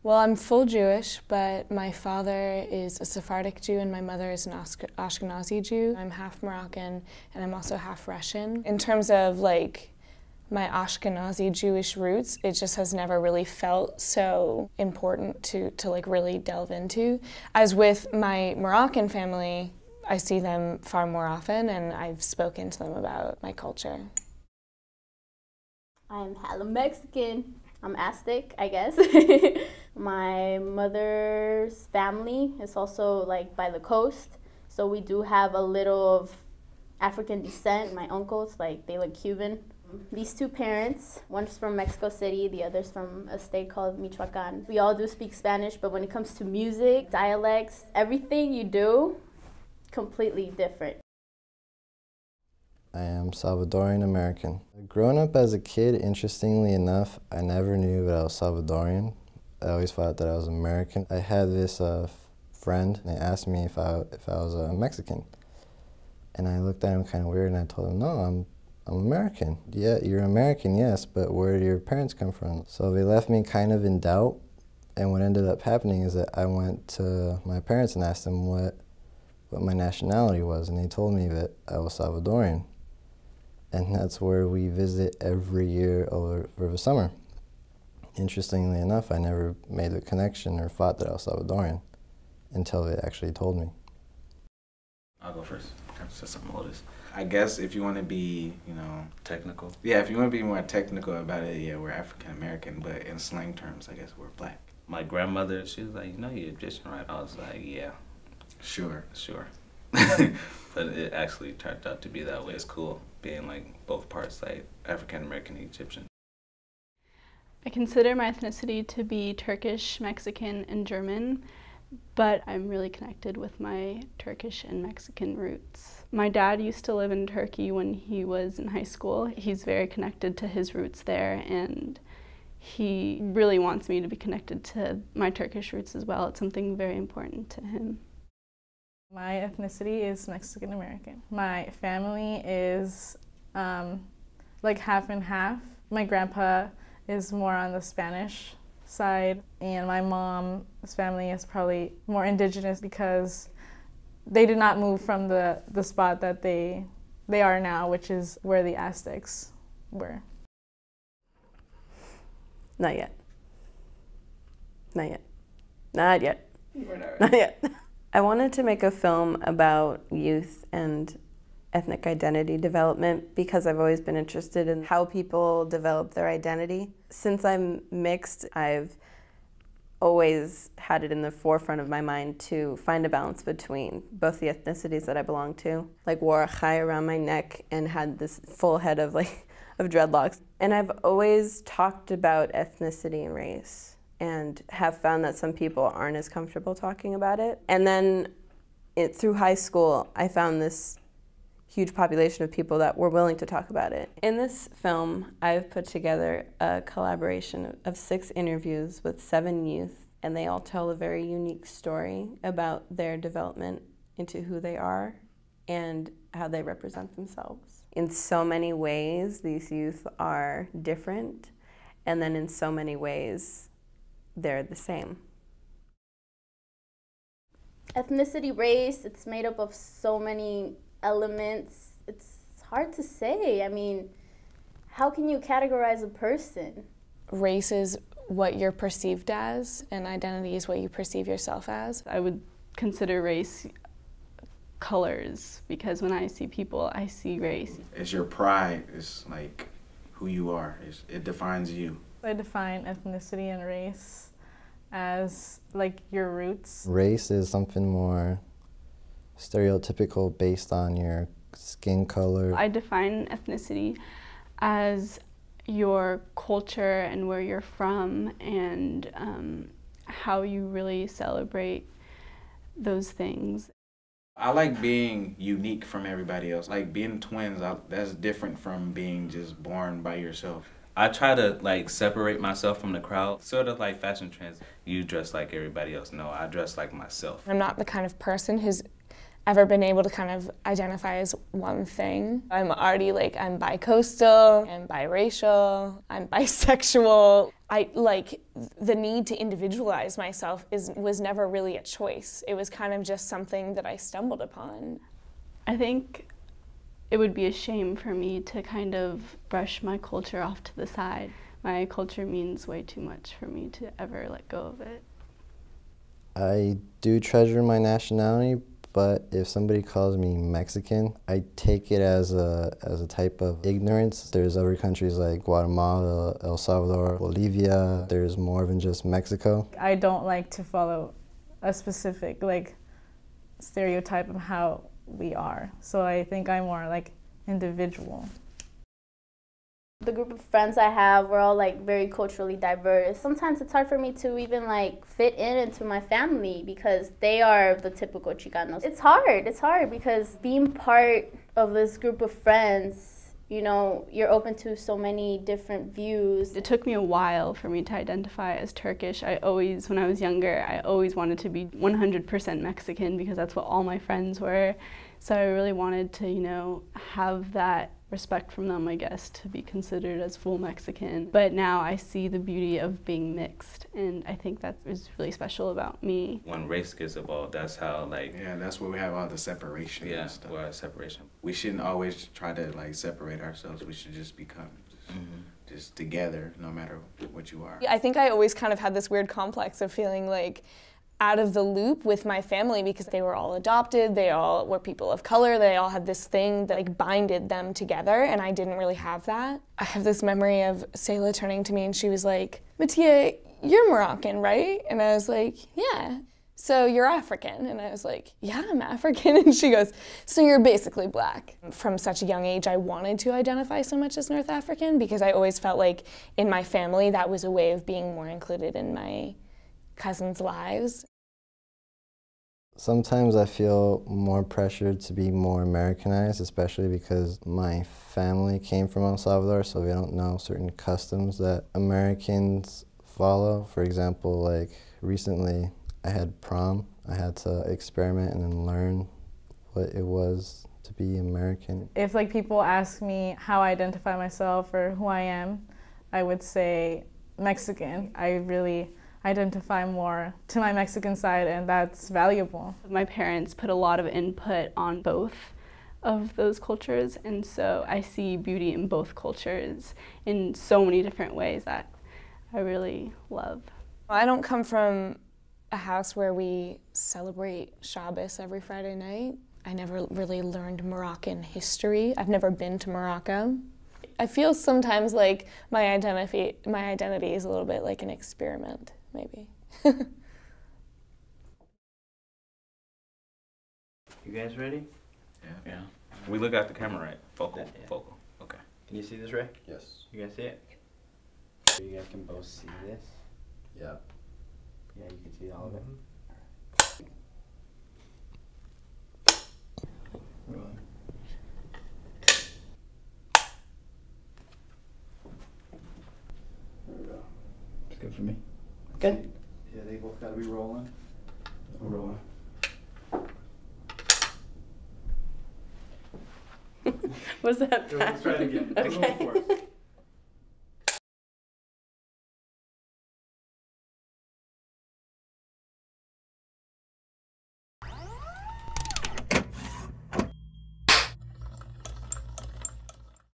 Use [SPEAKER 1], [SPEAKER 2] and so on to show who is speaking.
[SPEAKER 1] Well, I'm full Jewish, but my father is a Sephardic Jew and my mother is an Ashkenazi Jew. I'm half Moroccan and I'm also half Russian. In terms of like my Ashkenazi Jewish roots, it just has never really felt so important to like really delve into. As with my Moroccan family, I see them far more often and I've spoken to them about my culture.
[SPEAKER 2] I'm hella Mexican. I'm Aztec, I guess. My mother's family is also like by the coast, so we do have a little of African descent. My uncles, like, they look Cuban. These two parents, one's from Mexico City, the other's from a state called Michoacan. We all do speak Spanish, but when it comes to music, dialects, everything you do, completely different.
[SPEAKER 3] I am Salvadorian American. Growing up as a kid, interestingly enough, I never knew that I was Salvadorian. I always thought that I was American. I had this friend, and they asked me if I was Mexican. And I looked at him kind of weird, and I told him, no, I'm American. Yeah, you're American, yes, but where do your parents come from? So they left me kind of in doubt, and what ended up happening is that I went to my parents and asked them what my nationality was, and they told me that I was Salvadorian. And that's where we visit every year over the summer. Interestingly enough, I never made the connection or thought that I was Salvadorian until they actually told me.
[SPEAKER 4] I'll go first. Since I'm oldest. I guess if you want to be, technical. Yeah, if you want to be more technical about it, yeah, we're African American, but in slang terms, I guess we're black.
[SPEAKER 5] My grandmother, she was like, you're Egyptian, right? I was like, yeah.
[SPEAKER 4] Sure.
[SPEAKER 5] But it actually turned out to be that way. It's cool being like both parts, like African American and Egyptian.
[SPEAKER 6] I consider my ethnicity to be Turkish, Mexican, and German, but I'm really connected with my Turkish and Mexican roots. My dad used to live in Turkey when he was in high school. He's very connected to his roots there, and he really wants me to be connected to my Turkish roots as well. It's something very important to him.
[SPEAKER 7] My ethnicity is Mexican American. My family is like half and half. My grandpa is more on the Spanish side, and my mom's family is probably more indigenous because they did not move from the spot that they are now, which is where the Aztecs were.
[SPEAKER 8] Not yet. Not yet. Not yet. Not yet. I wanted to make a film about youth and ethnic identity development because I've always been interested in how people develop their identity. Since I'm mixed, I've always had it in the forefront of my mind to find a balance between both the ethnicities that I belong to. Like, wore a chai around my neck and had this full head of dreadlocks. And I've always talked about ethnicity and race, and have found that some people aren't as comfortable talking about it. And then through high school, I found this huge population of people that were willing to talk about it. In this film, I've put together a collaboration of 6 interviews with 7 youth, and they all tell a very unique story about their development into who they are and how they represent themselves. In so many ways, these youth are different, and then in so many ways, they're the same.
[SPEAKER 2] Ethnicity, race, it's made up of so many elements. It's hard to say. I mean, how can you categorize a person?
[SPEAKER 1] Race is what you're perceived as, and identity is what you perceive yourself as.
[SPEAKER 6] I would consider race colors, because when I see people, I see race.
[SPEAKER 4] It's your pride. It's like who you are. It defines you.
[SPEAKER 7] I define ethnicity and race as like your roots.
[SPEAKER 3] Race is something more stereotypical based on your skin color.
[SPEAKER 6] I define ethnicity as your culture and where you're from, and how you really celebrate those things.
[SPEAKER 4] I like being unique from everybody else. Like being twins, that's different from being just born by yourself.
[SPEAKER 5] I try to separate myself from the crowd, sort of like fashion trends. You dress like everybody else. No, I dress like myself.
[SPEAKER 1] I'm not the kind of person who's ever been able to kind of identify as one thing. I'm already I'm bi-coastal, I'm biracial, I'm bisexual. the need to individualize myself was never really a choice. It was kind of just something that I stumbled upon.
[SPEAKER 6] I think it would be a shame for me to kind of brush my culture off to the side. My culture means way too much for me to ever let go of it.
[SPEAKER 3] I do treasure my nationality, but if somebody calls me Mexican, I take it as a type of ignorance. There's other countries like Guatemala, El Salvador, Bolivia. There's more than just Mexico.
[SPEAKER 7] I don't like to follow a specific stereotype of how we are. So I think I'm more individual.
[SPEAKER 2] The group of friends I have, we're all very culturally diverse. Sometimes it's hard for me to even fit into my family because they are the typical Chicanos. It's hard because being part of this group of friends, you're open to so many different views.
[SPEAKER 6] It took me a while for me to identify as Turkish. When I was younger, I always wanted to be 100% Mexican because that's what all my friends were. So I really wanted to, have that respect from them, I guess, to be considered as full Mexican. But now I see the beauty of being mixed, and I think that is really special about me.
[SPEAKER 5] When race gets involved, that's how
[SPEAKER 4] yeah, that's where we have all the separation.
[SPEAKER 5] Yeah,
[SPEAKER 4] and stuff.
[SPEAKER 5] well, separation.
[SPEAKER 4] We shouldn't always try to separate ourselves. We should just become just together, no matter what you are.
[SPEAKER 1] I think I always kind of had this weird complex of feeling out of the loop with my family because they were all adopted, they all were people of color, they all had this thing that binded them together, and I didn't really have that. I have this memory of Sayla turning to me and she was like, Mattia, you're Moroccan, right? And I was like, yeah. So you're African? And I was like, yeah, I'm African. And she goes, so you're basically black. From such a young age, I wanted to identify so much as North African because I always felt like in my family that was a way of being more included in my cousins' lives.
[SPEAKER 3] Sometimes I feel more pressured to be more Americanized, especially because my family came from El Salvador, so we don't know certain customs that Americans follow. For example, recently I had prom. I had to experiment and then learn what it was to be American.
[SPEAKER 7] If people ask me how I identify myself or who I am, I would say Mexican. I really identify more to my Mexican side, and that's valuable.
[SPEAKER 6] My parents put a lot of input on both of those cultures, and so I see beauty in both cultures in so many different ways that I really love.
[SPEAKER 1] I don't come from a house where we celebrate Shabbos every Friday night. I never really learned Moroccan history. I've never been to Morocco. I feel sometimes like my identity is a little bit like an experiment, maybe.
[SPEAKER 9] You guys ready?
[SPEAKER 5] Yeah. We look at the camera, right? Focal.
[SPEAKER 9] Yeah.
[SPEAKER 5] Focal. Okay.
[SPEAKER 9] Can you see this, Ray?
[SPEAKER 3] Yes.
[SPEAKER 9] You guys see it? So you guys can both see this?
[SPEAKER 3] Yeah.
[SPEAKER 9] Yeah, you can see all of it. Rolling. There we go. It's good for me. Good. Yeah, they both gotta be rolling. We're rolling.
[SPEAKER 8] Was that
[SPEAKER 9] Let's try it again.
[SPEAKER 8] Okay.